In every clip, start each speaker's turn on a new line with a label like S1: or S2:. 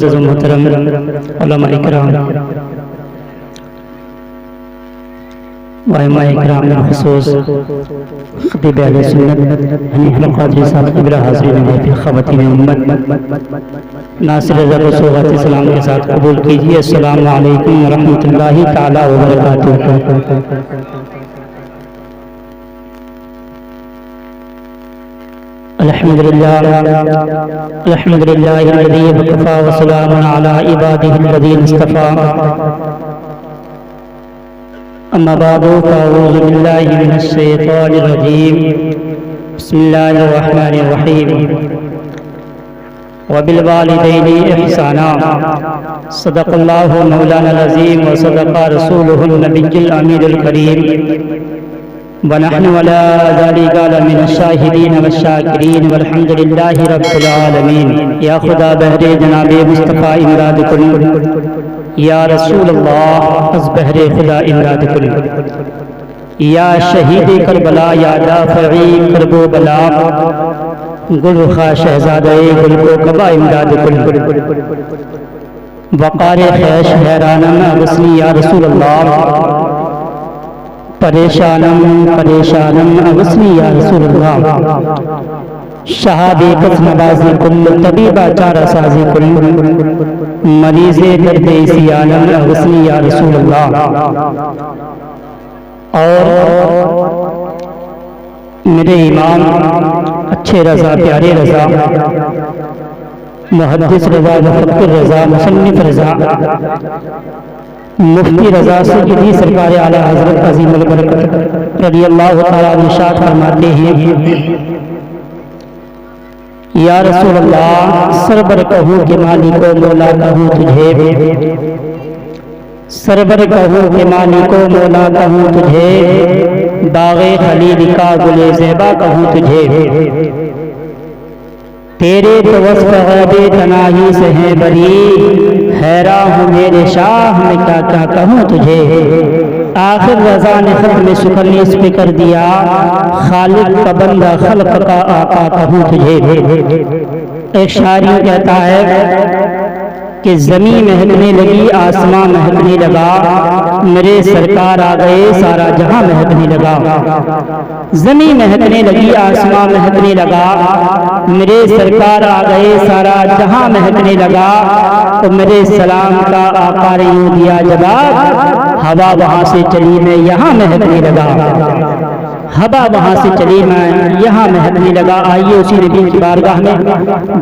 S1: معزز و محترم علماء اکرام وعلماء اکرام بالخصوص خطیب اہل سنت حنیف القادری صاحب قبلہ حاضرین محفل خواتین امت ناصر رضا کو سوغات سلام کے ساتھ قبول کیجئے۔ السلام علیکم ورحمۃ اللہ تعالی وبرکاتہ۔ الحمدللہ الذی وکفی وسلام علی عباده الذین اصطفی، اما بعد فاعوذ باللہ من الشیطان الرجیم، بسم اللہ الرحمن الرحیم۔ وبالوالدین احسانا، صدق اللہ مولانا العظیم وصدق رسولہ النبی الامین الکریم، ونحن ولا ذلك من الشاہدین والشاکرین والحمد للہ رب العالمین۔ یا خدا بہر جناب مصطفیٰ امداد کن، یا رسول اللہ از بہر خدا امداد کن، یا شہید کربلا یا دافعی کرب و بلا، گل رخا شہزادہ گل کو کبا امداد کن، وقار خیش حیرانم اغسنی یا رسول اللہ، پریشانم اغسنی یا رسول اللہ، شہابِ قص نوازی کن، طبیبہ چارہ سازی کن، مریض درد سیانم اغسنی یا رسول اللہ۔ اور میرے امام اچھے رضا، پیارے رضا، محدث رضا، مفکر رضا، مصنف رضا، مفتی رضا سیدی سرکار اعلی حضرت عظیم البرکت رضی اللہ تعالیٰ عنہ ارشاد فرماتے ہیں، یا رسول اللہ سربر کہوں کہ مالک و مولا کہوں تجھے، سربر کہوں کہ مالک و مولا کہوں تجھے، باغ خلیل کا گل زیبا کہوں تجھے، تیرے تو وصف غیب تناہی سے ہیں بری، حیران ہوں میرے شاہ میں کیا کیا کہوں تجھے، آخر رضا نے ختم سکھلی اس پہ کر دیا، خالق کا بندہ خلق کا آقا کہوں تجھے۔ ایک شاعری کہتا ہے کہ زمین مہکنے لگی آسمان مہکنے لگا، میرے سرکار آ گئے سارا جہاں مہکنے لگا، زمین مہکنے لگی آسمان مہکنے لگا، میرے سرکار آ گئے سارا جہاں مہکنے لگا، تو میرے سلام کا آقا نے یوں دیا جواب، ہوا وہاں سے چلی میں یہاں مہکنے لگا، ہوا وہاں سے چلی میں یہاں مہکنے لگا۔ آئیے اسی نبی کی بارگاہ میں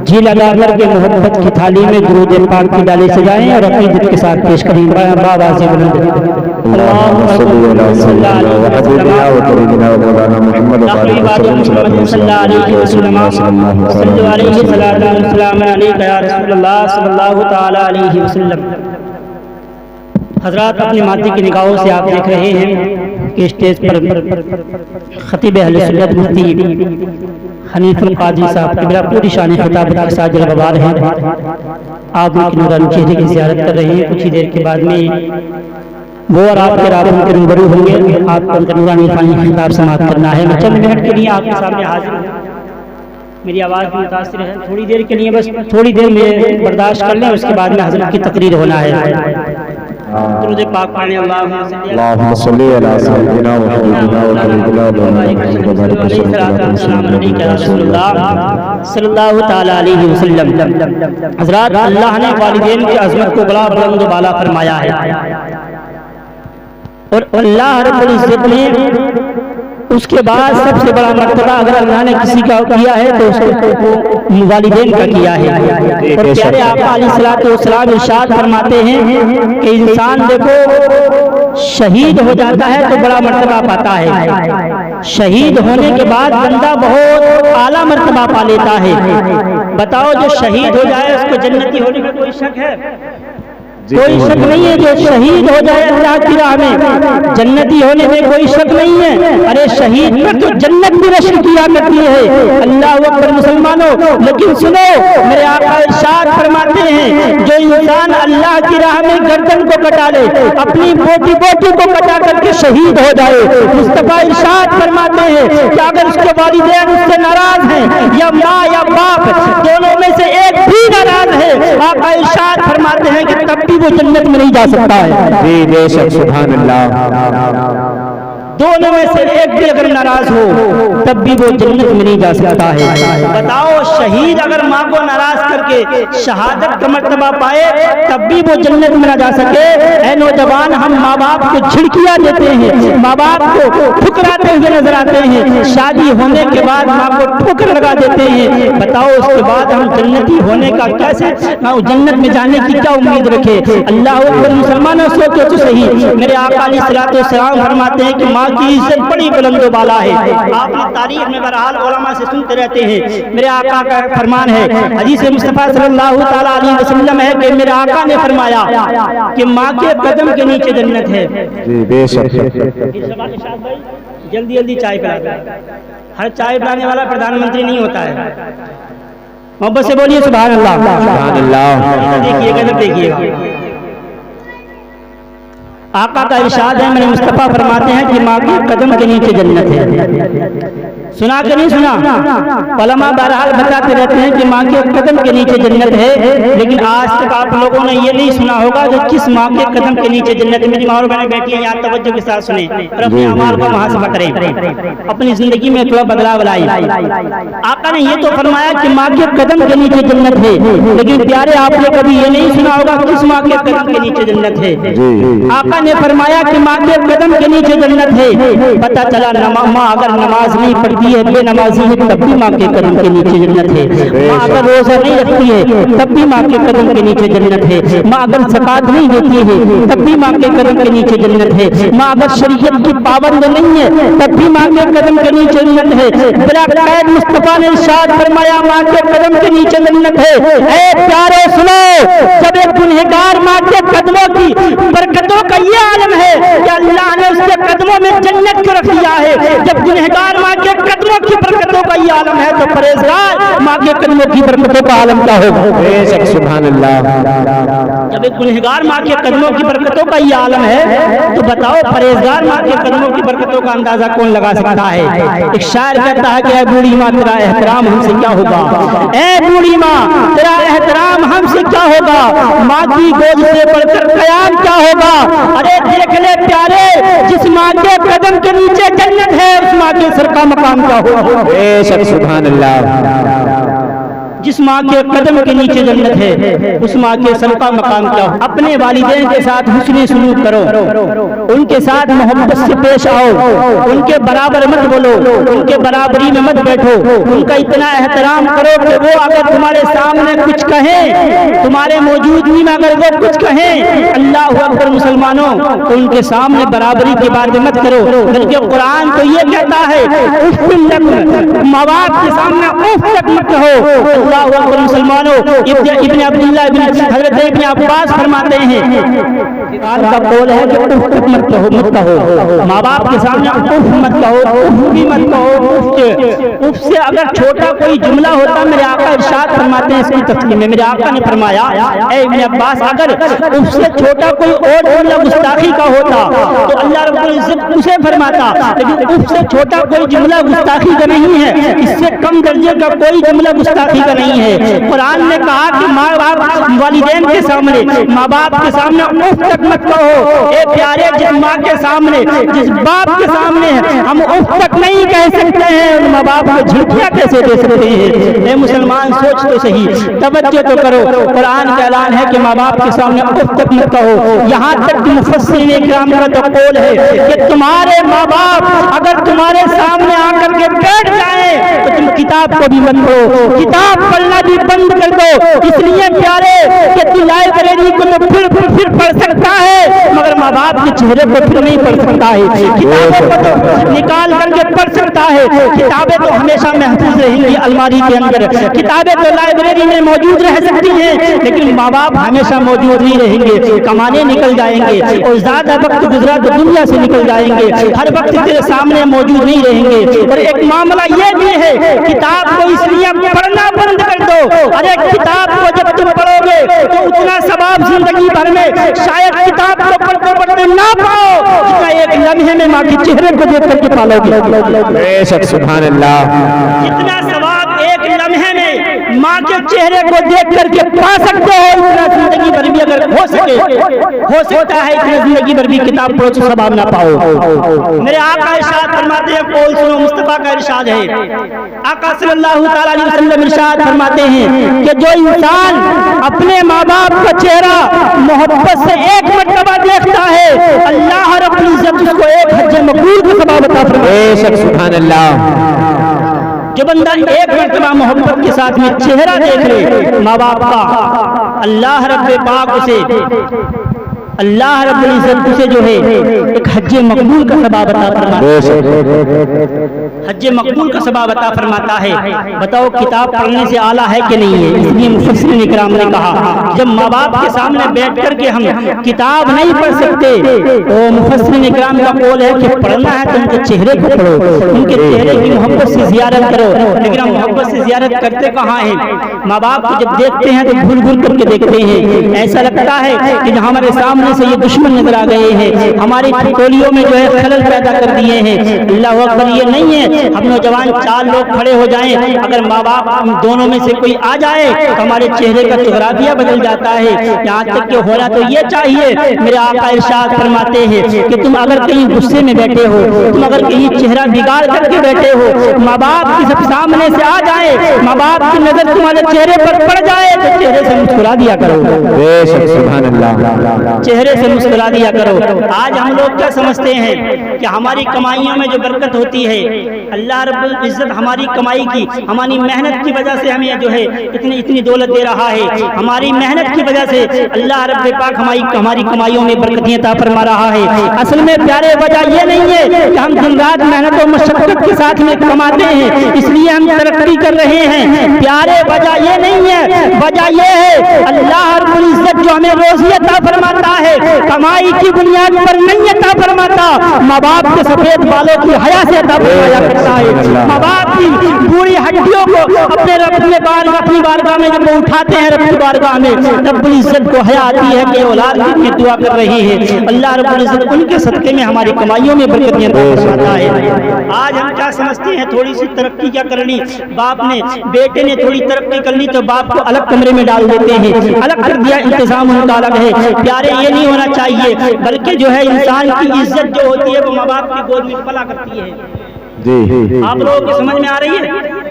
S1: جی لگا کر کے محبت کی تھالی میں درود پاک کی ڈالے سجائیں اور عقیدت کے ساتھ پیش کریں۔ بابا سے بلند اللہم صلی اللہ علیہ وسلم، صلی علیہ وسلم یا رسول اللہ صلی اللہ تعالی علیہ وسلم۔ حضرات اپنی ماتی کی نگاہوں سے آپ دیکھ رہے ہیں کہ اسٹیج پر خطیب اہل سنت مفتی حنیف القادری صاحب قبلہ پوری شان خطابت کے ساتھ جلوہ ہیں۔ آپ ان کی نورانی چہرے کی زیارت کر رہے ہیں۔ کچھ ہی دیر کے بعد میں وہ اور آپ کے رابطوں کے روبرو ہوں گے، آپ کو ان کا نورانی عرفانی خطاب سماعت کرنا ہے۔ میں چند منٹ کے لیے آپ کے سامنے حاضر ہوں، میری آواز بھی متاثر ہے، تھوڑی دیر کے لیے بس تھوڑی دیر میں برداشت کر لیں، اس کے بعد میں حضرت کی تقریر ہونا ہے۔ درود پاک پڑھیں، اللہم صلی علی سیدنا و حبیبنا و طبیبنا و محمد رسول اللہ صلی اللہ تعالی علیہ وسلم۔ حضرات اللہ نے والدین کی عظمت کو بڑا بلند و بالا فرمایا ہے، اور اللہ رب العزت نے اس کے بعد سب سے بڑا مرتبہ اگر اللہ نے کسی کا کیا ہے تو اس کو والدین کا کیا ہے۔ اور پیارے آقا علیہ السلام ارشاد فرماتے ہیں کہ انسان دیکھو شہید ہو جاتا ہے تو بڑا مرتبہ پاتا ہے، شہید ہونے کے بعد بندہ بہت اعلیٰ مرتبہ پا لیتا ہے۔ بتاؤ جو شہید ہو جائے اس کو جنتی ہونے کا کوئی شک ہے؟ کوئی شک نہیں ہے جو شہید ہو جائے اللہ کی راہ میں جنتی ہونے میں کوئی شک نہیں ہے. ارے شہید پر تو جنت بھی رشک کیا کرتی ہے. اللہ اکبر مسلمانوں. لیکن سنو میرے آقا ارشاد فرماتے ہیں جو انسان اللہ کی راہ میں گردن کو کٹا لے, اپنی بوٹی بوٹی کو کٹا کر کے شہید ہو جائے, مصطفیٰ ارشاد فرماتے ہیں کہ اگر اس کے والدین اس سے ناراض ہیں یا ماں یا باپ دونوں میں سے ایک بھی ناراض ہے, آقا ارشاد فرماتے ہیں کہ تب بھی وہ جنت میں نہیں جا سکتا ہے.
S2: جی بے شک سبحان اللہ.
S1: دونوں میں سے ایک بھی اگر ناراض ہو تب بھی وہ جنت میں نہیں جا سکتا ہے. بتاؤ شہید اگر ماں کو ناراض کر کے شہادت کا مرتبہ پائے تب بھی وہ جنت میں نہ جا سکے. اے نوجوان, ہم ماں باپ کو جھڑکیاں دیتے ہیں, ماں باپ کو ٹھکراتے ہوئے نظر آتے ہیں, شادی ہونے کے بعد ماں کو ٹھوکر لگا دیتے ہیں. بتاؤ اس کے بعد ہم جنتی ہونے کا کیسے, جنت میں جانے کی کیا امید رکھے. اللہ اکبر مسلمانوں, سوچو تو صحیح. میرے آقا علیہ الصلوۃ والسلام فرماتے ہیں کہ ماں کی عزت بڑی بلند و بالا ہے. آپ نے تاریخ میں بہرحال علماء سے سنتے رہتے ہیں. میرے آقا کا فرمان ہے, حدیث مصطفیٰ صلی اللہ تعالیٰ علیہ وسلم ہے کہ میرے آقا نے فرمایا کہ ماں کے قدم کے نیچے جنت ہے.
S2: جی بے شک.
S1: جلدی جلدی چائے پلا دیں. ہر چائے پلانے والا پردھان منتری نہیں ہوتا ہے. محبت سے بولیے سبحان اللہ.
S2: سبحان اللہ.
S1: دیکھیے گا, دیکھیے آقا کا ارشاد ہے, میرے مصطفیٰ فرماتے ہیں کہ ماں کے قدم کے نیچے جنت ہے. سنا کہ نہیں سنا؟ علماء بہرحال بتاتے رہتے ہیں کہ ماں کے قدم کے نیچے جنت ہے, لیکن آج تک آپ لوگوں نے یہ نہیں سنا ہوگا کہ کس ماں کے قدم کے نیچے جنت ہے. میری ماں اور بہنیں بیٹھی ہیں, یہاں توجہ کے ساتھ سنیں اور اپنے اعمال کو محاسبہ کریں, اپنی زندگی میں تھوڑا بدلاؤ لائیں. آقا نے یہ تو فرمایا کہ ماں کے قدم کے نیچے جنت ہے, لیکن پیارے آپ نے کبھی یہ نہیں سنا ہوگا کس ماں کے قدم کے نیچے جنت ہے. آقا نے فرمایا کہ ماں کے قدم کے نیچے جنت ہے. پتہ چلا ماں اگر نماز نہیں پڑھتی ہے, بے نمازی ہے, تب بھی ماں کے قدم کے نیچے جنت ہے. ماں اگر روزہ نہیں رکھتی ہے تب بھی ماں کے قدم کے نیچے جنت ہے. ماں اگر زکات نہیں دیتی ہے تب بھی ماں کے قدم کے نیچے جنت ہے. ماں اگر شریعت کی پابند نہیں ہے تب بھی ماں کے قدم کے نیچے جنت ہے. بلا قید مصطفیٰ نے ارشاد فرمایا ماں کے قدم کے نیچے جنت ہے. اے پیارے سنو, جب ایک گنہگار ماں کے قدموں کی برکتوں کا یہ عالم ہے کہ اللہ نے اس کے قدموں میں جنت کو رکھ دیا ہے. جب گنہگار ماں کے قدموں کی برکتوں کا یہ عالم ہے تو پرہیزگار ماں کے قدموں کی برکتوں کا عالم کیا ہوگا.
S2: سبحان اللہ.
S1: جب ایک گنہگار ماں کے قدموں کی برکتوں کا یہ عالم ہے تو بتاؤ پرہیزگار ماں کے قدموں کی برکتوں کا اندازہ کون لگا سکتا ہے. ایک شاعر کہتا ہے کہ اے بوڑھی ماں تیرا احترام ہم سے کیا ہوگا, اے بوڑھی ماں تیرا احترام ہم سے کیا ہوگا, ماں کی گود سے بڑھ کر قیام کیا ہوگا. ارے دیکھ لے پیارے, جس ماں کے قدم کے نیچے جنت ہے اس ماں کے سر کا مقام کیا ہوگا.
S2: بے شک سبحان اللہ.
S1: جس ماں کے قدم کے نیچے جنت ہے اس ماں کے سر کا مقام کیا ہو. اپنے والدین کے ساتھ حسن سلوک کرو, ان کے ساتھ محبت سے پیش آؤ, ان کے برابر مت بولو, ان کے برابری میں مت بیٹھو, ان کا اتنا احترام کرو کہ وہ اگر تمہارے سامنے کچھ کہیں, تمہارے موجودگی میں اگر وہ کچھ کہیں, اللہ اکبر مسلمانوں, تو ان کے سامنے برابری کی بات مت کرو. بلکہ قرآن تو یہ کہتا ہے ماں باپ کے سامنے اف تک مت کہو. اللہ اکبر مسلمانوں, ابن عبداللہ حضرت ابن عباس فرماتے ہیں قرآن کا قول ہے کہ اف تک مت کہو, ماں باپ کے سامنے اف مت کہو, اف بھی مت کہو. اف سے اگر چھوٹا کوئی جملہ ہوتا, میرے آقا ارشاد فرماتے ہیں اس کی تفصیل میں, میرے آقا نے فرمایا اے ابن عباس اگر اف سے چھوٹا کوئی اور جملہ گستاخی کا ہوتا تو اللہ رب العزت اسے فرماتا, لیکن اف سے چھوٹا کوئی جملہ گستاخی کا نہیں ہے, اس سے کم درجے کا کوئی جملہ گستاخی کا نہیں ہے. قرآن نے کہا کہ ماں باپ والدین کے سامنے, ماں باپ کے سامنے اف تک مت کہو. اے پیارے, جس ماں کے سامنے, جس باپ کے سامنے ہم اف تک نہیں کہہ سکتے ہیں, ان ماں باپ کو جھڑکیاں کیسے دے سکتے ہیں. اے مسلمان سوچ تو صحیح, توجہ تو کرو. قرآن کا اعلان ہے کہ ماں باپ کے سامنے اف تک مت کہو. یہاں تک مفسرین کرام کا تو قول ہے کہ تمہارے ماں باپ اگر تمہارے سامنے آ کر کے بیٹھ جائیں تو تم کتاب کو بھی مت پڑھو, کتاب پڑھنا بھی بند کر دو. اس لیے پیارے کہ کی لائبریری کو تو پھر پڑھ سکتا ہے مگر ماں باپ کے چہرے کو پھر نہیں پڑھ سکتا ہے. کتابوں کو تو نکال کر کے پڑھ سکتا ہے, کتابیں تو ہمیشہ محفوظ رہیں گی الماری کے اندر, کتابیں تو لائبریری میں موجود رہ سکتی ہیں لیکن ماں باپ ہمیشہ موجود نہیں رہیں گے. کمانے نکل جائیں گے اور زیادہ وقت گزرا تو دنیا سے نکل جائیں گے, ہر وقت تیرے سامنے موجود نہیں رہیں گے. اور ایک معاملہ یہ بھی ہے, کتاب کو اس لیے پڑھنا بند کر دو, ارے کتاب کو جب تم پڑھو گے تو اتنا ثواب زندگی بھر میں شاید کتاب کو پڑھتے پڑھتے نہ پاؤ جتنا ایک لمحے میں ماں کے چہرے کو دیکھ کر کے پالو گے.
S2: بے شک سبحان اللہ.
S1: جتنا ثواب ایک لمحے میں ماں کے چہرے کو دیکھ کر کے پا سکتے ہو اتنا زندگی بھر بھی اگر ہو سکتا ہے اتنا زندگی بھر بھی کتاب پڑھو تو ثواب نہ پاؤ. میرے آقا ارشاد فرماتے ہیں, قول سنو, مصطفیٰ کا ارشاد ہے, آقا صلی اللہ تعالی علیہ وسلم ارشاد فرماتے ہیں کہ جو انسان اپنے ماں باپ کا چہرہ محبت سے ایک مرتبہ دیکھتا ہے اللہ رب العزت اس کو ایک حج مقبول کا ثواب عطا فرماتا ہے.
S2: بے شک سبحان اللہ.
S1: جو بندہ ایک مرتبہ محبت کے ساتھ میں چہرہ دیکھ لے ماں باپ کا, اللہ رب پاک اسے اللہ رب العزت اسے جو ہے ایک حج مقبول کا ثواب عطا فرماتا ہے. حج مقبول کا ثواب عطا فرماتا ہے. بتاؤ کتاب پڑھنے سے اعلیٰ ہے کہ نہیں ہے؟ اس لیے مفسرین اکرام نے کہا جب ماں باپ کے سامنے بیٹھ کر کے ہم کتاب نہیں پڑھ سکتے تو مفسرین اکرام کا قول ہے کہ پڑھنا ہے تو ان کے چہرے کو پڑھو, ان کے چہرے کی محبت سے زیارت کرو. لیکن ہم محبت سے زیارت کرتے کہاں ہیں؟ ماں باپ کو جب دیکھتے ہیں تو بھول بھول کر کے دیکھتے ہیں, ایسا لگتا ہے کہ ہمارے سامنے سے یہ دشمن نظر آ گئے ہیں, ہماری ٹولیوں میں جو ہے خلل پیدا کر دیے ہیں. اللہ اکبر, یہ نہیں ہے ہم نوجوان 4 لوگ کھڑے ہو جائیں, اگر ماں باپ دونوں میں سے کوئی آ جائے تو ہمارے چہرے کا جغرافیہ بدل جاتا ہے. یہاں تک کہ ہونا تو یہ چاہیے, میرے آقا ارشاد فرماتے ہیں کہ تم اگر کہیں غصے میں بیٹھے ہو, تم اگر کہیں چہرہ بگاڑ کر کے بیٹھے ہو, ماں باپ کی سب سامنے سے آ جائے, ماں باپ کی نظر تمہارے چہرے پر پڑ جائے تو چہرے سے مسکرا دیا کرو.
S2: بے شک سبحان اللہ.
S1: چہرے سے مسکرا دیا کرو. آج ہم لوگ کیا سمجھتے ہیں کہ ہماری کمائیوں میں جو برکت ہوتی ہے, اللہ رب العزت ہماری کمائی کی, ہماری محنت کی وجہ سے ہمیں جو ہے اتنی دولت دے رہا ہے, ہماری محنت کی وجہ سے اللہ رب پاک ہماری کمائیوں میں برکتیں عطا فرما رہا ہے. اصل میں پیارے وجہ یہ نہیں ہے کہ ہم دن رات محنت و مشقت کے ساتھ میں کماتے ہیں اس لیے ہم ترقی کر رہے ہیں. پیارے وجہ یہ نہیں ہے, وجہ یہ ہے اللہ رب العزت جو ہمیں روزی عطا فرماتا ہے کمائی کی بنیاد پر نہیں عطا فرماتا, ماں باپ کے سفید بالوں کی حیا سے عطا فرمایا کرتا ہے. ماں باپ کی بوڑھی ہڈیوں کو اپنی بارگاہ میں جب وہ اٹھاتے ہیں رب کی بارگاہ میں, رب العزت کو حیا آتی ہے کہ اولاد کی دعا کر رہی ہے. اللہ رب العزت ان کے صدقے میں ہماری کمائیوں میں برکتیں عطا فرماتا ہے. آج ہم کیا سمجھتے ہیں تھوڑی سی ترقی کیا کر لی, باپ نے بیٹے نے تھوڑی ترقی کر لی تو باپ کو الگ کمرے میں ڈال دیتے ہیں, الگ کر دیا, انتظام ان کا الگ ہے. پیارے یہ نہیں ہونا چاہیے, بلکہ جو ہے انسان کی عزت جو ہوتی ہے وہ ماں باپ کی گود میں پلا کرتی ہے.
S2: جی
S1: آپ لوگوں کی سمجھ میں آ رہی ہے؟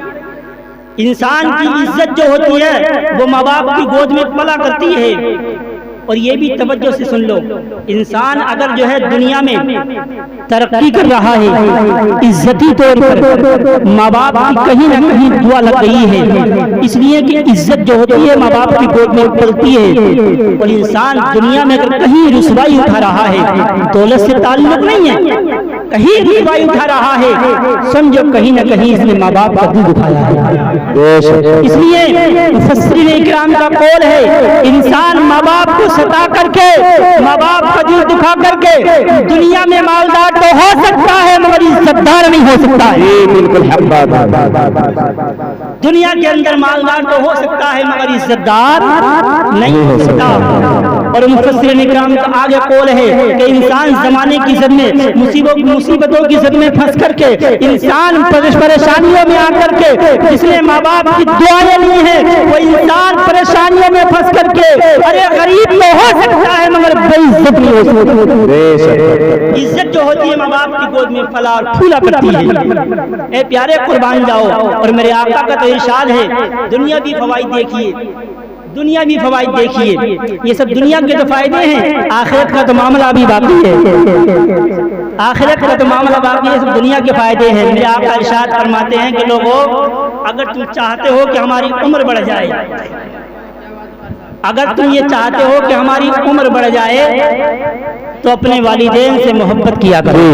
S1: انسان کی عزت جو ہوتی ہے وہ ماں باپ کی گود میں پلا کرتی ہے. اور یہ بھی توجہ سے سن لو, انسان اگر جو ہے دنیا میں ترقی کر رہا ہے عزتی طور پر ماں باپ کی کہیں نہ کہیں دعا لگ گئی ہے, اس لیے کہ عزت جو ہوتی ہے ماں باپ کی گود میں پلتی ہے. اور انسان دنیا میں اگر کہیں رسوائی اٹھا رہا ہے, دولت سے تعلق نہیں ہے, کہیں رسوائی اٹھا رہا ہے, سمجھو کہیں نہ کہیں اس نے ماں باپ کا دل دکھایا ہے. اس لیے مفسرین اکرام کا قول ہے انسان ماں باپ کو ستا کر کے, ماں باپ کا دل دکھا کر کے دنیا میں مالدار تو ہو سکتا ہے مگر عزتدار نہیں ہو سکتا ہے.
S2: بالکل حق بات.
S1: دنیا کے اندر مالدار تو ہو سکتا ہے مگر عزتدار نہیں ہو سکتا. اور مفسرین اکرام کا آگے قول ہے کہ انسان زمانے کی زد میں مصیبتوں کی زد میں پھنس کر کے, انسان پریشانیوں میں آ کر کے جس نے ماں باپ کی دعائیں لی ہیں وہ انسان پریشانیوں میں پھنس کر کے ارے غریب تو ہو سکتا ہے مگر بے عزت نہیں ہو سکتا. عزت جو ہوتی ہے ماں باپ کی گود میں پلا اور پھولا کرتی ہے. اے پیارے قربان جاؤ. اور میرے آقا کا تو ارشاد ہے دنیا بھی فوائد دیکھیے, دنیا بھی فوائد دیکھیے, یہ سب دنیا کے جو فائدے ہیں, آخرت کا تو معاملہ ابھی باقی ہے, آخرت کا تو معاملہ باقی ہے, سب دنیا کے فائدے ہیں. میرے آقا ارشاد فرماتے ہیں کہ لوگوں اگر تم چاہتے ہو کہ ہماری عمر بڑھ جائے, اگر تم یہ چاہتے ہو کہ ہماری عمر بڑھ جائے تو اپنے والدین سے محبت کیا کرو۔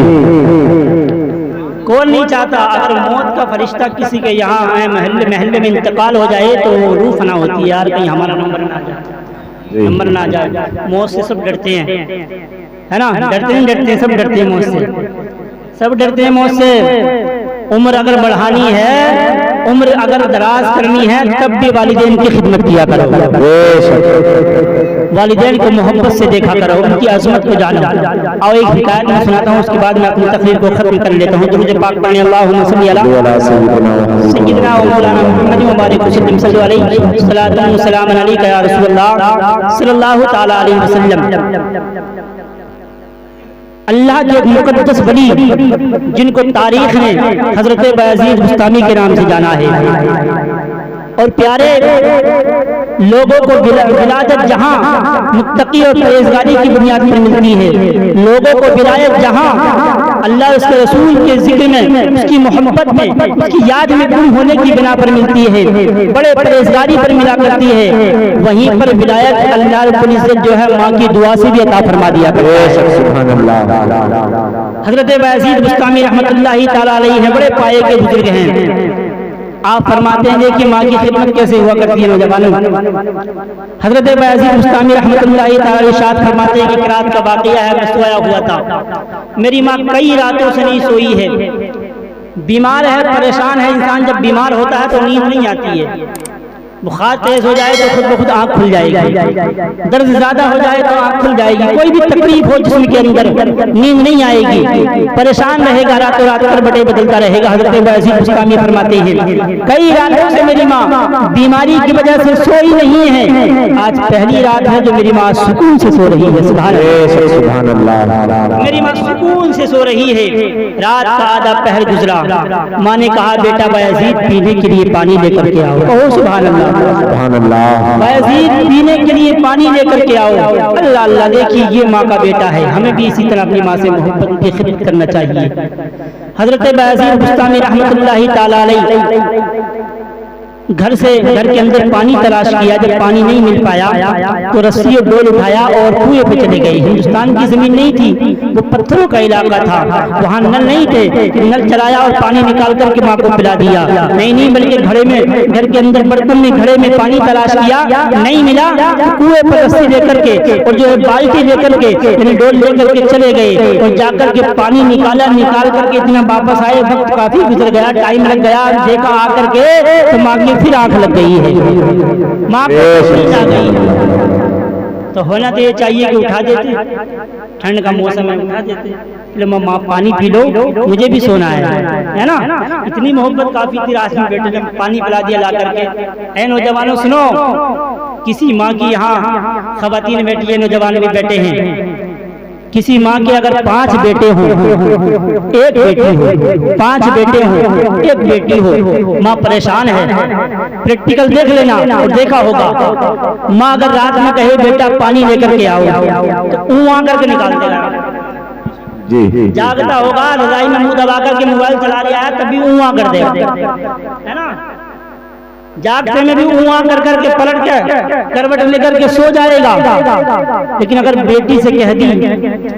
S1: کون نہیں چاہتا؟ اگر موت کا فرشتہ کسی کے یہاں آئے، محلے میں انتقال ہو جائے تو روح فنا ہوتی ہے، یار کہیں ہمارا نمبر نہ آ جائے، نمبر نہ آ جائے۔ موت سے سب ڈرتے ہیں، ہے نا؟ ڈرتے ہیں، سب ڈرتے ہیں موت سے، سب ڈرتے ہیں موت سے۔ عمر اگر بڑھانی ہے، عمر اگر دراز کرنی ہے، تب بھی والدین کی خدمت کیا کرو، والدین کو محبت سے دیکھا کرو، ان کی عظمت کو جانو۔ اور ایک حکایت میں سناتا ہوں، اس کے بعد میں اپنی تقریر کو ختم کر لیتا ہوں۔ درود پاک پڑھیں، اللہم صلی علی سیدنا و مولانا محمد مبارک وسلم، صلی علیہ الصلوۃ والسلام علیک یا رسول اللہ صلی اللہ تعالی علیہ وسلم۔ اللہ کے ایک مقدس ولی جن کو تاریخ نے حضرت بایزید بستامی کے نام سے جانا ہے، اور پیارے لوگوں کو ولادت جہاں متقی اور پرہیزگاری کی بنیاد پر ملتی ہے، لوگوں کو ولایت جہاں اللہ اس کے رسول کے ذکر میں، اس کی محبت میں، اس کی یاد میں گم ہونے کی بنا پر ملتی ہے، بڑے پرہیزگاری پر ملا کرتی ہے، وہیں پر ولایت اللہ رب العزت جو ہے ماں کی دعا سے بھی عطا فرما دیا کرتا ہے۔
S2: سبحان اللہ۔
S1: حضرت بایزید بستامی رحمت اللہ تعالی علیہ ہیں، بڑے پائے کے بزرگ ہیں۔ آپ فرماتے ہیں کہ ماں کی خدمت کیسے ہوا کرتی ہے نوجوانوں۔ حضرت بایزید بستامی رحمت اللہ تعالی ارشاد فرماتے ہیں کہ ایک رات کا واقعہ ہے، میں سویا ہوا تھا، میری ماں کئی راتوں سے نہیں سوئی ہے، بیمار ہے، پریشان ہے۔ انسان جب بیمار ہوتا ہے تو نیند نہیں آتی ہے، بخار تیز ہو جائے تو خود بخود آنکھ کھل جائے گی، درد زیادہ ہو جائے تو آنکھ کھل جائے گی، کوئی بھی تکلیف ہو جسم کے اندر نیند نہیں آئے گی، پریشان رہے گا، راتوں رات کربٹیں بدلتا رہے گا۔ حضرت بایزید بستامی فرماتے ہیں کئی راتوں سے میری ماں بیماری کی وجہ سے سوئی نہیں ہے، آج پہلی رات ہے جو میری ماں سکون سے سو رہی ہے۔
S2: سبحان اللہ۔
S1: میری ماں سکون سے سو رہی ہے۔ رات کا آدھا پہر گزرا، ماں نے کہا بیٹا بایزید پینے کے لیے پانی لے کر کے آؤ۔ کہو سبحان اللہ۔
S2: سبحان اللہ۔
S1: بایزید پینے کے لیے پانی لے کر کے آؤ۔ اللہ اللہ، دیکھیے یہ ماں کا بیٹا ہے، ہمیں بھی اسی طرح اپنی ماں سے محبت کی خدمت کرنا چاہیے۔ حضرت بایزید بستامی رحمت اللہ تعالی علیہ گھر کے اندر پانی تلاش کیا، جب پانی نہیں مل پایا تو رسی اور ڈول اٹھایا اور کنویں پہ چلے گئے۔ ہندوستان کی زمین نہیں تھی، وہ پتھروں کا علاقہ تھا، وہاں نل نہیں تھے، نل چلایا اور پانی نکال کر کے ماں کو پلا دیا۔ نہیں بلکہ گھڑے میں، گھر کے اندر برتن میں گھڑے میں پانی تلاش کیا، نہیں ملا، کنویں پر رسی لے کر کے اور جو ہے بالٹی لے کر کے یعنی ڈول لے کر کے چلے گئے اور جا کر کے پانی نکالا، نکال کر کے اتنا واپس آئے، وقت کافی گزر گیا، ٹائم لگ گیا، دیکھا آ کر کے تو ماں کی پھر آنکھ لگ گئی ہے، ماں کو نیند آ گئی۔ تو ہونا تو یہ چاہیے کہ اٹھا دیتے، ٹھنڈ کا موسم ہے اٹھا دیتے، لو ماں پانی پی لو، مجھے بھی سونا ہے نا۔ اتنی محبت کافی تھی، رات میں بیٹے نے پانی پلا دیا لا کر کے۔ اے نوجوانوں سنو، کسی ماں کی یہاں خواتین بیٹھی ہیں، نوجوان بھی بیٹھے ہیں، کسی ماں کے اگر 5 بیٹے ہوں، ایک بیٹی ہو، 5 بیٹے ہوں، ایک بیٹی ہو، ماں پریشان ہے۔ پریکٹیکل دیکھ لینا اور دیکھا ہوگا، ماں اگر رات میں کہے بیٹا پانی لے کر کے آؤ تو اون آ کر کے نکال دے گا، جاگتا ہوگا، رضائی میں منہ دبا کر کے موبائل چلا رہا ہے تبھی اون آ کر دے گا، ہے نا۔ جاگتے میں بھی اون کر کر کے پلٹ کے کروٹ لے کر کے سو جائے گا، لیکن اگر بیٹی سے کہہ دی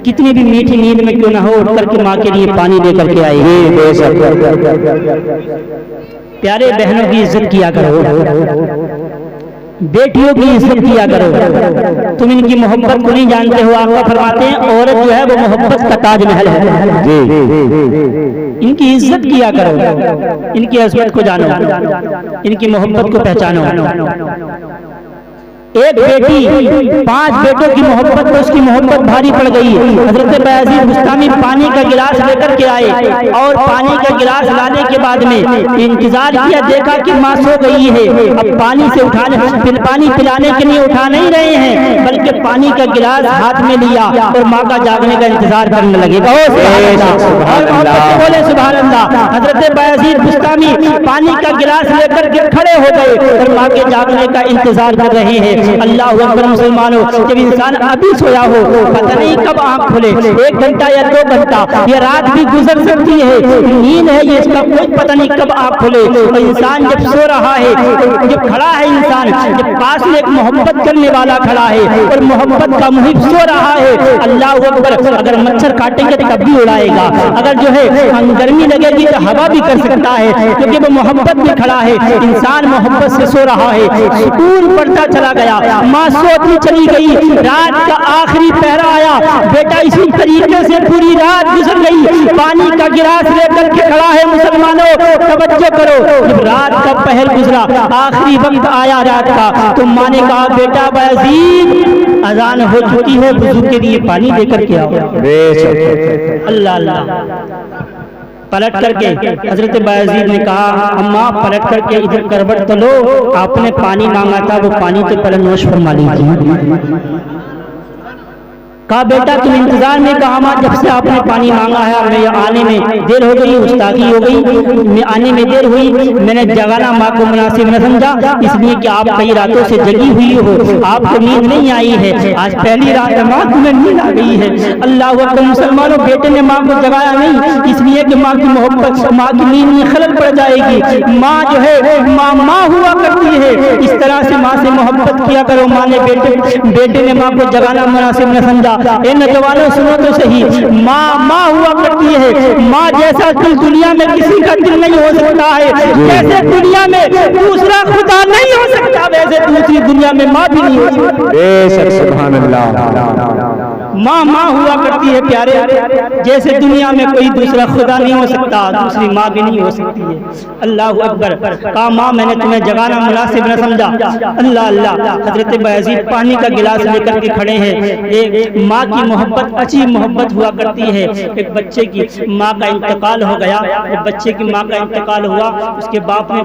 S1: کتنی بھی میٹھی نیند میں کیوں نہ ہو، اٹھ کر کے ماں کے لیے پانی لے کر کے آئے گی۔ پیارے بہنوں کی عزت کیا کرو، بیٹیوں کی عزت کیا کرو، تم ان کی محبت کو نہیں جانتے ہو۔ آقا فرماتے ہیں عورت جو ہے وہ محبت کا تاج محل ہے، ان کی عزت کیا کرو، ان کی عظمت کو جانو، ان کی محبت کو پہچانو۔ ایک بیٹی 5 بیٹوں کی محبت کو، اس کی محبت بھاری پڑ گئی۔ حضرت بایزید بستامی پانی کا گلاس لے کر کے آئے اور پانی کا گلاس لانے کے بعد میں انتظار کیا، دیکھا کہ ماں سو گئی ہے، اب پانی سے پانی پلانے کے لیے اٹھا نہیں رہے ہیں، بلکہ کہ پانی کا گلاس ہاتھ میں لیا اور ماں کا جاگنے کا انتظار کرنے لگے. بولے سبحان اللہ. حضرت بایزید بستامی پانی کا گلاس لے کر کے کھڑے ہو گئے اور ماں کے جاگنے کا انتظار کر رہے ہیں. اللہ اکبر مسلمانوں. جب انسان ابھی سویا ہو پتہ نہیں کب آنکھ کھلے, 1 گھنٹہ یا 2 گھنٹہ یا رات بھی گزر سکتی ہے, نیند ہے یہ اس کا کوئی پتہ نہیں کب آنکھ کھلے. اور انسان جب سو رہا ہے, جب کھڑا ہے انسان, جب پاس میں ایک محبت کرنے والا کھڑا ہے اور محبت کا محب سو رہا ہے, اللہ اکبر, اگر مچھر کاٹیں گے تب بھی اڑائے گا, اگر جو ہے گرمی لگے گی تو ہوا بھی کر سکتا ہے کیونکہ وہ محبت میں کھڑا ہے. انسان محبت سے سو رہا ہے, سکون پڑتا چلا گیا, ماں سوتی چلی گئی, رات کا آخری پہرا آیا, بیٹا اسی طریقے سے پوری رات گزر گئی, پانی کا گلاس لے کر کے کھڑا ہے. مسلمانوں توجہ کرو, جب رات کا پہر گزرا, آخری وقت آیا رات کا, تو ماں نے کہا بیٹا بایزید اذان ہو چکی ہے, وضو کے لیے پانی لے کر کے آؤ. اللہ اللہ. پلٹ کر کے حضرت بایزید نے کہا اماں پلٹ کر کے ادھر کروٹ تو لو, آپ نے پانی مانگا تھا وہ پانی تو پہلے نوش فرما لیجیے. کہا بیٹا تم انتظار میں, کہا ماں جب سے آپ نے پانی مانگا ہے میں آنے میں دیر ہو گئی, گستاخی ہو گئی, میں آنے میں دیر ہوئی, میں نے جگانا ماں کو مناسب نہ سمجھا, اس لیے کہ آپ کئی راتوں سے جگی ہوئی ہو, آپ کو نیند نہیں آئی ہے, آج پہلی رات ہے ماں تمہیں نیند آ گئی ہے. اللہ اکبر مسلمانوں, بیٹے نے ماں کو جگایا نہیں اس لیے کہ ماں کی محبت, ماں کی نیند میں خلل پڑ جائے گی. ماں جو ہے ماں ہوا کرتی ہے, اس طرح سے ماں سے محبت کیا کرو. ماں نے بیٹے نے ماں کو جگانا مناسب نہ سمجھا. اے نوجوانوں سنو تو صحیح, ماں ہوا کرتی ہے. ماں جیسا دل دنیا میں کسی کا دل نہیں ہو سکتا ہے, جیسے دنیا میں دوسرا خدا نہیں ہو سکتا ویسے دوسری دنیا میں ماں بھی نہیں ہو سکتی.
S2: سبحان اللہ.
S1: ماں ہوا کرتی ہے پیارے, جیسے دنیا میں کوئی دوسرا خدا نہیں ہو سکتا دوسری ماں بھی نہیں ہو سکتی ہے. اللہ اکبر. کہا ماں میں نے تمہیں جگانا مناسب نہ سمجھا. اللہ اللہ. حضرت بایزید پانی کا گلاس لے کر کے کھڑے ہیں. ایک ماں کی محبت اچھی محبت ہوا کرتی ہے. ایک بچے کی ماں کا انتقال ہو گیا, جب بچے کی ماں کا انتقال ہوا اس کے باپ نے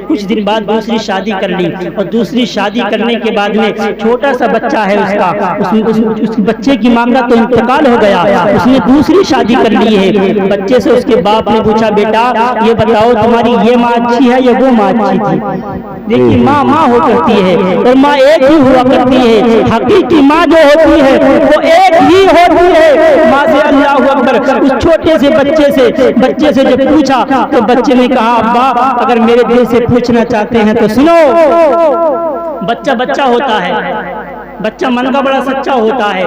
S1: کچھ دن بعد دوسری شادی کر لی, اور دوسری شادی کرنے کے بعد میں چھوٹا سا بچہ ہے اس کا, اس بچے کی ماں کا تو انتقال ہو گیا, اس نے دوسری شادی کر لی ہے. بچے سے اس کے باپ نے پوچھا بیٹا یہ بتاؤ تمہاری یہ ماں اچھی ہے یا وہ ماں اچھی تھی. دیکھیے ماں ہو کرتی ہے اور ماں ایک ہی ہوا کرتی ہے. حقیقی ماں جو ہوتی ہے وہ ایک ہی ہوتی ہے. ماں سے اللہ اکبر. اس چھوٹے سے بچے سے جب پوچھا تو بچے نے کہا ابا اگر میرے دل سے پوچھنا چاہتے ہیں تو سنو. بچہ ہوتا ہے, بچہ من کا بڑا سچا ہوتا ہے,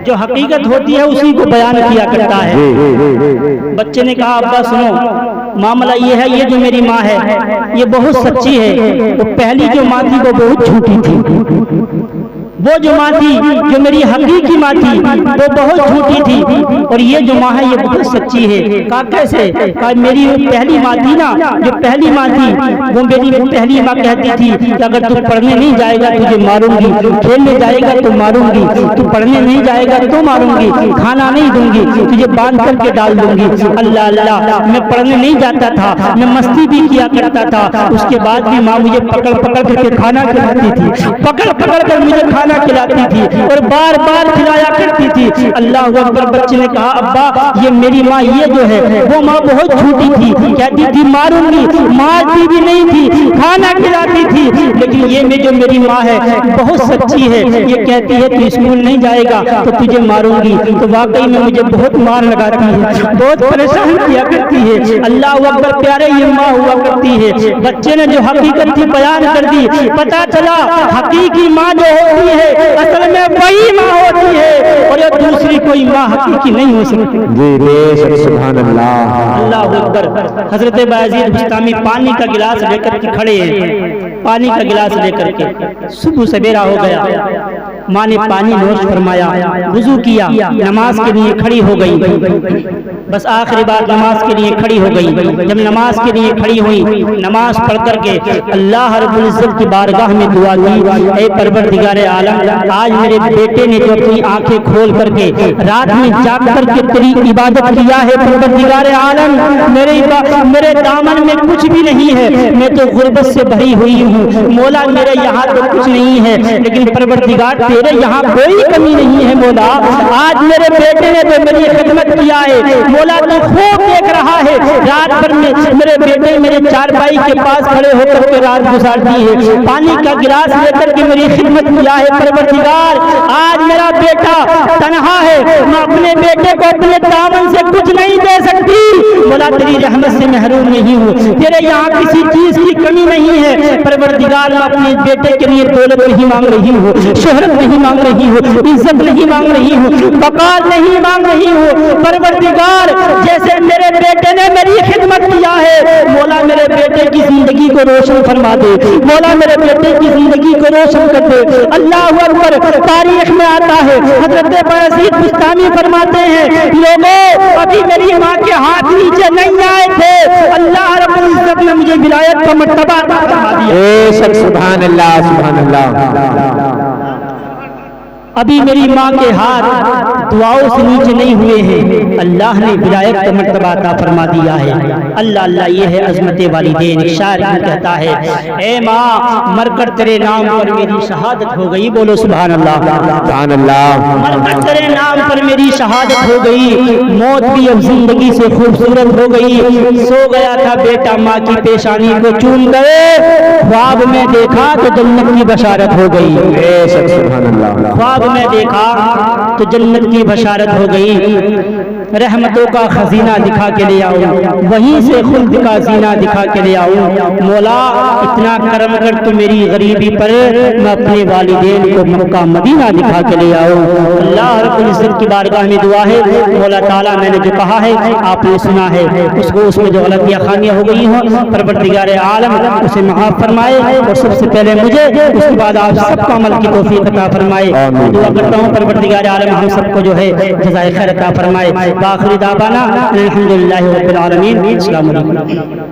S1: جو حقیقت ہوتی ہے اسی کو بیان کیا کرتا ہے. بچے نے کہا ابا سنو معاملہ یہ ہے, یہ جو میری ماں ہے یہ بہت سچی ہے, وہ پہلی جو ماں تھی وہ بہت جھوٹی تھی. وہ جو ماں تھی جو میری حقیقی ماں تھی وہ بہت جھوٹی تھی, اور یہ جو ماں ہے یہ بہت سچی ہے. کہا کیسے؟ کہا میری پہلی ماں تھی نا, جو پہلی ماں تھی وہ میری پہلی ماں کہتی تھی کہ اگر تو پڑھنے نہیں جائے گا تجھے ماروں گی, کھیلنے جائے گا تو ماروں گی, تو پڑھنے نہیں جائے گا تو ماروں گی, کھانا نہیں دوں گی, تجھے باندھ کر کے ڈال دوں گی. اللہ اللہ. میں پڑھنے نہیں جاتا تھا, میں مستی بھی کیا کرتا تھا, اس کے بعد بھی ماں مجھے پکڑ کر کے کھانا کھلاتی تھی, پکڑ کر مجھے کھانا کھلاتی تھی اور بار کھلایا کرتی تھی. اللہ اکبر. بچے نے کہا ابا یہ میری ماں یہ جو ہے وہ ماں بہت جھوٹی تھی, کہتی تھی ماروں گی, مارتی بھی نہیں تھی, کھانا کھلاتی تھی, لیکن یہ جو میری ماں ہے بہت سچی ہے. یہ کہتی ہے تو اسکول نہیں جائے گا تو تجھے ماروں گی, تو واقعی میں مجھے بہت مار لگاتی ہے, بہت پریشان کیا کرتی ہے. اللہ اکبر. پیارے یہ ماں ہوا کرتی ہے. بچے نے جو حقیقت تھی بیان کر دی, پتا چلا حقیقی ماں جو ہوتی ہے اصل میں وہی ماں ہوتی ہے, اور یہ دوسری کوئی ماں حقیقی نہیں ہو سکتی.
S2: سبحان اللہ.
S1: اللہ اکبر. حضرت بایزید بستامی پانی کا گلاس لے کر کے کھڑے ہیں, پانی کا گلاس لے کر کے. صبح سویرا ہو گیا, ماں نے پانی نوش فرمایا, وضو کیا, نماز کے لیے کھڑی ہو گئی. بس آخری بار نماز کے لیے کھڑی ہو گئی. جب نماز کے لیے کھڑی ہوئی, نماز پڑھ کر کے اللہ رب العزت کی بارگاہ میں دعا کی, اے پروردگار عالم, آج میرے بیٹے نے جو اپنی آنکھیں کھول کر کے رات میں جاگ کر کے تیری عبادت کیا ہے پروردگار عالم, میرے دامن میں کچھ بھی نہیں ہے, میں تو غربت سے بھری ہوئی ہوں مولا, میرے یہاں تو کچھ نہیں ہے, لیکن پروردگار تیرے یہاں کوئی کمی نہیں ہے مولا. آج میرے بیٹے نے تو میری خدمت کیا ہے مولا, تو خوب دیکھ رہا ہے, رات بھر میں میرے بیٹے میرے چارپائی کے پاس کھڑے ہو کر کے رات گزارتی ہے, پانی کا گلاس لے کر کے میری خدمت کیا ہے پروردگار. آج میرا بیٹا تنہا ہے, میں اپنے بیٹے کو اپنے دامن سے کچھ نہیں دے سکتی مولا, تیری رحمت سے محروم نہیں ہوں, تیرے یہاں کسی چیز کی کمی نہیں ہے پروردگار. میں اپنے بیٹے کے لیے دولت نہیں مانگ رہی ہوں, شہرت نہیں مانگ رہی ہوں, عزت نہیں مانگ رہی ہوں, وقار نہیں مانگ رہی ہوں پروردگار. جیسے میرے بیٹے نے میری خدمت کیا ہے مولا, میرے بیٹے کی زندگی کو روشن فرما دے مولا, میرے بیٹے کی زندگی کو روشن کر دے. اللہ اکبر. تاریخ میں آتا ہے, حضرت بایزید بستامی فرماتے ہیں, لوگوں ابھی میری ماں کے ہاتھ نیچے نہیں آئے تھے, اللہ رب العزت نے مجھے ولایت کا مرتبہ عطا فرما دیا.
S2: سبحان اللہ, سبحان اللہ.
S1: ابھی میری ماں کے ہاتھ دعاؤں سے نیچے نہیں ہوئے ہیں, اللہ نے ولایت کا مرتبہ عطا فرما دیا ہے. اللہ اللہ, یہ ہے عظمت والدین. شاعر کہتا ہے, اے ماں مر کر تیرے نام پر میری شہادت ہو گئی, بولو سبحان اللہ,
S2: سبحان اللہ.
S1: مر کر تیرے نام پر میری شہادت ہو گئی, موت بھی اب زندگی سے خوبصورت ہو گئی. سو گیا تھا بیٹا ماں کی پیشانی کو چوم گئے, خواب میں دیکھا تو جنت کی بشارت ہو گئی.
S2: سبحان اللہ.
S1: خواب میں دیکھا تو جنت کی بشارت ہو گئی. رحمتوں کا خزینہ دکھا کے لے آؤں, وہیں سے خلد کا زینہ دکھا کے لے آؤں. مولا اتنا کرم کر تو میری غریبی پر, میں اپنے والدین کو مکہ مدینہ دکھا کے لے آؤں. اللہ رب العزت کی بارگاہ میں دعا ہے, مولا تعالیٰ میں نے جو کہا ہے آپ نے سنا ہے, اس کو اس میں جو غلطیاں خامیاں ہو گئی ہوں پروردگار عالم اسے معاف فرمائے, اور سب سے پہلے مجھے, اس کے بعد آپ سب کو عمل کی توفیق عطا فرمائے. دعا کرتا ہوں پروردگار عالم ہم سب کو جو ہے جزائے خیر عطا فرمائے. باخر دعوانا الحمدللہ رب العالمین. السلام علیکم.